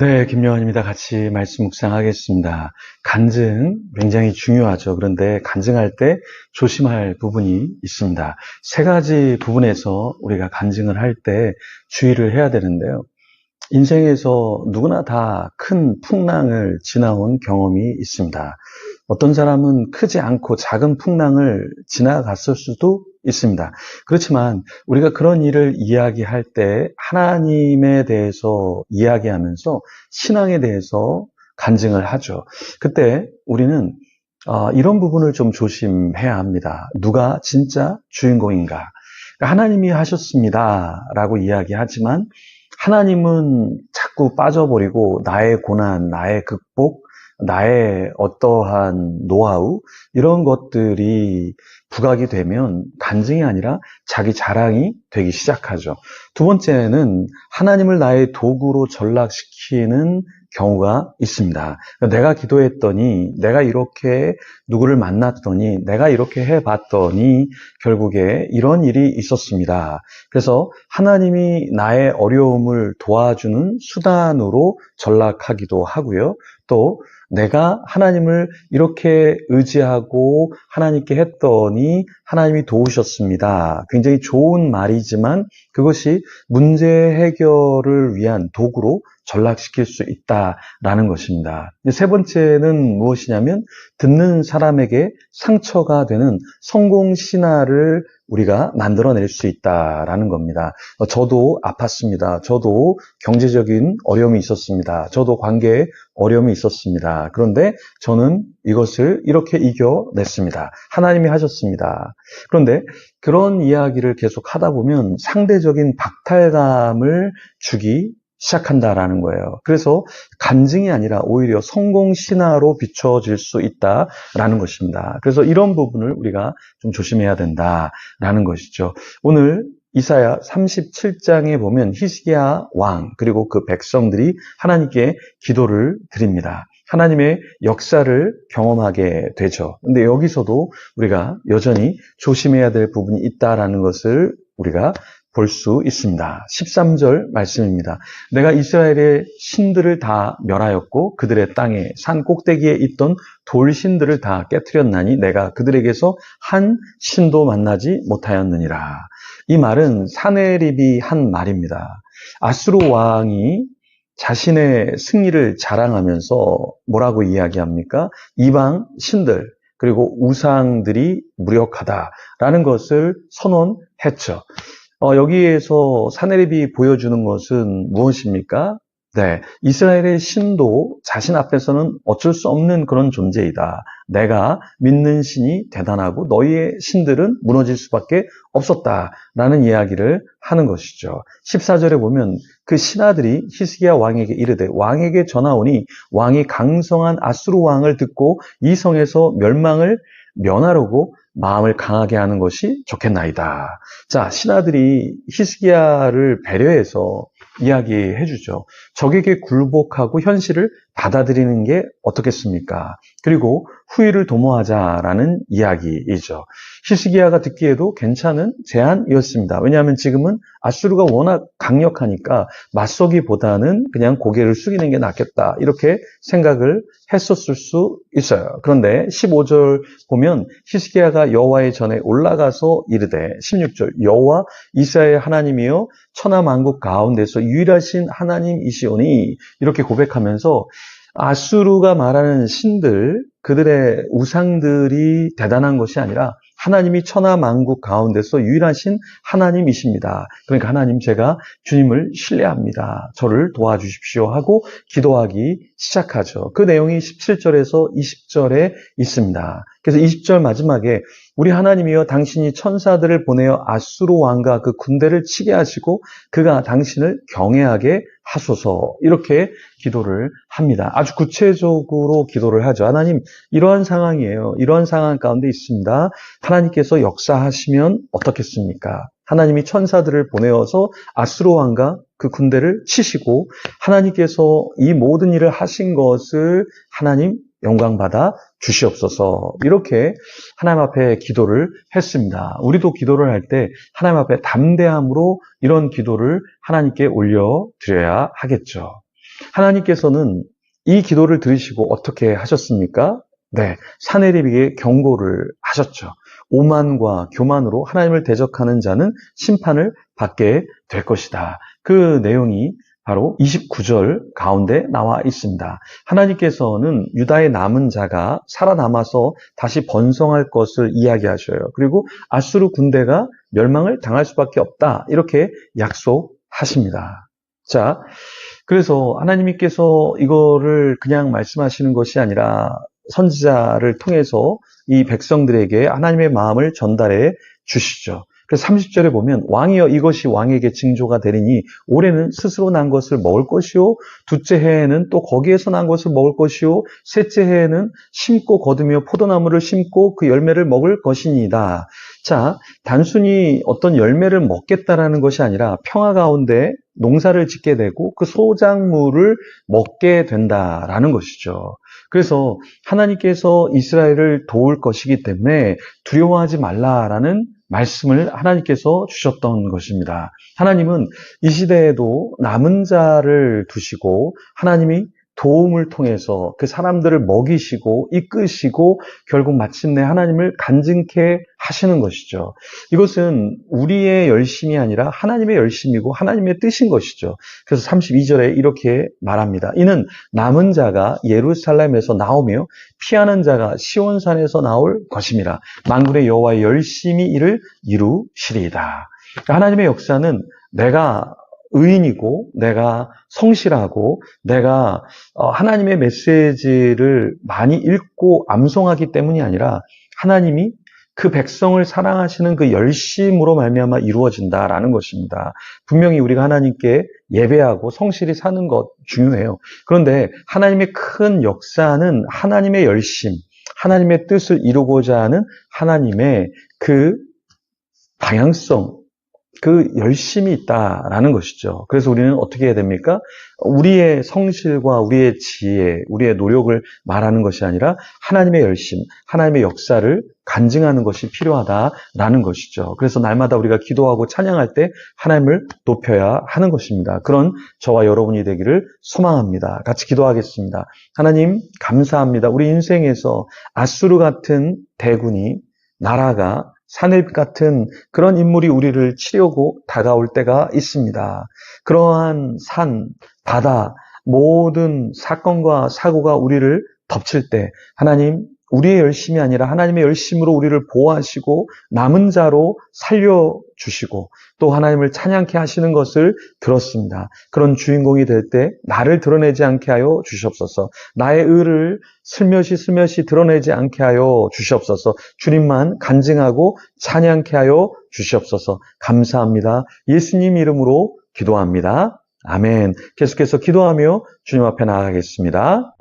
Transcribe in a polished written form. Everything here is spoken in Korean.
네, 김요한입니다. 같이 말씀 묵상하겠습니다. 간증 굉장히 중요하죠. 그런데 간증할 때 조심할 부분이 있습니다. 세 가지 부분에서 우리가 간증을 할 때 주의를 해야 되는데요. 인생에서 누구나 다 큰 풍랑을 지나온 경험이 있습니다. 어떤 사람은 크지 않고 작은 풍랑을 지나갔을 수도 있습니다. 그렇지만 우리가 그런 일을 이야기할 때 하나님에 대해서 이야기하면서 신앙에 대해서 간증을 하죠. 그때 우리는 이런 부분을 좀 조심해야 합니다. 누가 진짜 주인공인가? 하나님이 하셨습니다 라고 이야기하지만 하나님은 자꾸 빠져버리고 나의 고난, 나의 극복, 나의 어떠한 노하우 이런 것들이 부각이 되면 간증이 아니라 자기 자랑이 되기 시작하죠. 두 번째는 하나님을 나의 도구로 전락시키는 경우가 있습니다. 내가 기도했더니, 내가 이렇게 누구를 만났더니, 내가 이렇게 해봤더니 결국에 이런 일이 있었습니다. 그래서 하나님이 나의 어려움을 도와주는 수단으로 전락하기도 하고요. 또 내가 하나님을 이렇게 의지하고 하나님께 했더니 하나님이 도우셨습니다. 굉장히 좋은 말이지만 그것이 문제 해결을 위한 도구로 전락시킬 수 있다라는 것입니다. 세 번째는 무엇이냐면 듣는 사람에게 상처가 되는 성공 신화를 우리가 만들어낼 수 있다라는 겁니다. 저도 아팠습니다. 저도 경제적인 어려움이 있었습니다. 저도 관계에 어려움이 있었습니다. 그런데 저는 이것을 이렇게 이겨냈습니다. 하나님이 하셨습니다. 그런데 그런 이야기를 계속 하다 보면 상대적인 박탈감을 주기 시작한다라는 거예요. 그래서 간증이 아니라 오히려 성공 신화로 비춰질 수 있다라는 것입니다. 그래서 이런 부분을 우리가 좀 조심해야 된다라는 것이죠. 오늘 이사야 37장에 보면 히스기야 왕 그리고 그 백성들이 하나님께 기도를 드립니다. 하나님의 역사를 경험하게 되죠. 근데 여기서도 우리가 여전히 조심해야 될 부분이 있다라는 것을 우리가 볼 수 있습니다. 13절 말씀입니다. 내가 이스라엘의 신들을 다 멸하였고 그들의 땅에 산 꼭대기에 있던 돌신들을 다 깨트렸나니 내가 그들에게서 한 신도 만나지 못하였느니라. 이 말은 사네립이 한 말입니다. 아수르 왕이 자신의 승리를 자랑하면서 뭐라고 이야기합니까? 이방 신들 그리고 우상들이 무력하다라는 것을 선언했죠. 여기에서 사네립이 보여주는 것은 무엇입니까? 네, 이스라엘의 신도 자신 앞에서는 어쩔 수 없는 그런 존재이다. 내가 믿는 신이 대단하고 너희의 신들은 무너질 수밖에 없었다라는 이야기를 하는 것이죠. 14절에 보면 그 신하들이 히스기야 왕에게 이르되 왕에게 전하오니 왕이 강성한 아수르 왕을 듣고 이 성에서 멸망을 면하려고 마음을 강하게 하는 것이 좋겠나이다. 자, 신하들이 히스기야를 배려해서 이야기해 주죠. 적에게 굴복하고 현실을 받아들이는 게 어떻겠습니까? 그리고 후일을 도모하자라는 이야기이죠. 히스기야가 듣기에도 괜찮은 제안이었습니다. 왜냐하면 지금은 아수르가 워낙 강력하니까 맞서기보다는 그냥 고개를 숙이는 게 낫겠다. 이렇게 생각을 했었을 수 있어요. 그런데 15절 보면 히스기야가 여호와의 전에 올라가서 이르되 16절 여호와 이스라엘 하나님이여 천하 만국 가운데서 유일하신 하나님이시오니 이렇게 고백하면서 아수르가 말하는 신들 그들의 우상들이 대단한 것이 아니라 하나님이 천하 만국 가운데서 유일하신 하나님이십니다. 그러니까 하나님 제가 주님을 신뢰합니다. 저를 도와주십시오 하고 기도하기 시작하죠. 그 내용이 17절에서 20절에 있습니다. 그래서 20절 마지막에 우리 하나님이여 당신이 천사들을 보내어 아수르 왕과 그 군대를 치게 하시고 그가 당신을 경외하게 하소서 이렇게 기도를 합니다. 아주 구체적으로 기도를 하죠. 하나님 이러한 상황이에요. 이러한 상황 가운데 있습니다. 하나님께서 역사하시면 어떻겠습니까? 하나님이 천사들을 보내어서 아수르 왕과 그 군대를 치시고 하나님께서 이 모든 일을 하신 것을 하나님 영광받아 주시옵소서 이렇게 하나님 앞에 기도를 했습니다. 우리도 기도를 할 때 하나님 앞에 담대함으로 이런 기도를 하나님께 올려드려야 하겠죠. 하나님께서는 이 기도를 들으시고 어떻게 하셨습니까? 네, 사내립에게 경고를 하셨죠. 오만과 교만으로 하나님을 대적하는 자는 심판을 받게 될 것이다. 그 내용이 바로 29절 가운데 나와 있습니다. 하나님께서는 유다의 남은 자가 살아남아서 다시 번성할 것을 이야기하셔요. 그리고 아수르 군대가 멸망을 당할 수밖에 없다. 이렇게 약속하십니다. 자, 그래서 하나님께서 이거를 그냥 말씀하시는 것이 아니라 선지자를 통해서 이 백성들에게 하나님의 마음을 전달해 주시죠. 그래서 30절에 보면 왕이여 이것이 왕에게 징조가 되리니 올해는 스스로 난 것을 먹을 것이요 둘째 해에는 또 거기에서 난 것을 먹을 것이요 셋째 해에는 심고 거두며 포도나무를 심고 그 열매를 먹을 것이니이다. 자, 단순히 어떤 열매를 먹겠다라는 것이 아니라 평화 가운데 농사를 짓게 되고 그 소작물을 먹게 된다라는 것이죠. 그래서 하나님께서 이스라엘을 도울 것이기 때문에 두려워하지 말라라는 말씀을 하나님께서 주셨던 것입니다. 하나님은 이 시대에도 남은 자를 두시고 하나님이 도움을 통해서 그 사람들을 먹이시고 이끄시고 결국 마침내 하나님을 간증케 하시는 것이죠. 이것은 우리의 열심이 아니라 하나님의 열심이고 하나님의 뜻인 것이죠. 그래서 32절에 이렇게 말합니다. 이는 남은 자가 예루살렘에서 나오며 피하는 자가 시온산에서 나올 것임이라. 만군의 여호와의 열심히 이를 이루시리이다. 하나님의 역사는 내가 의인이고 내가 성실하고 내가 하나님의 메시지를 많이 읽고 암송하기 때문이 아니라 하나님이 그 백성을 사랑하시는 그 열심으로 말미암아 이루어진다라는 것입니다. 분명히 우리가 하나님께 예배하고 성실히 사는 것 중요해요. 그런데 하나님의 큰 역사는 하나님의 열심, 하나님의 뜻을 이루고자 하는 하나님의 그 방향성, 그 열심이 있다라는 것이죠. 그래서 우리는 어떻게 해야 됩니까? 우리의 성실과 우리의 지혜, 우리의 노력을 말하는 것이 아니라 하나님의 열심, 하나님의 역사를 간증하는 것이 필요하다라는 것이죠. 그래서 날마다 우리가 기도하고 찬양할 때 하나님을 높여야 하는 것입니다. 그런 저와 여러분이 되기를 소망합니다. 같이 기도하겠습니다. 하나님 감사합니다. 우리 인생에서 아수르 같은 대군이, 나라가, 사내립 같은 그런 인물이 우리를 치려고 다가올 때가 있습니다. 그러한 산, 바다, 모든 사건과 사고가 우리를 덮칠 때 하나님, 우리의 열심이 아니라 하나님의 열심으로 우리를 보호하시고 남은 자로 살려주시고 또 하나님을 찬양케 하시는 것을 들었습니다. 그런 주인공이 될 때 나를 드러내지 않게 하여 주시옵소서. 나의 의를 슬며시 드러내지 않게 하여 주시옵소서. 주님만 간증하고 찬양케 하여 주시옵소서. 감사합니다. 예수님 이름으로 기도합니다. 아멘. 계속해서 기도하며 주님 앞에 나아가겠습니다.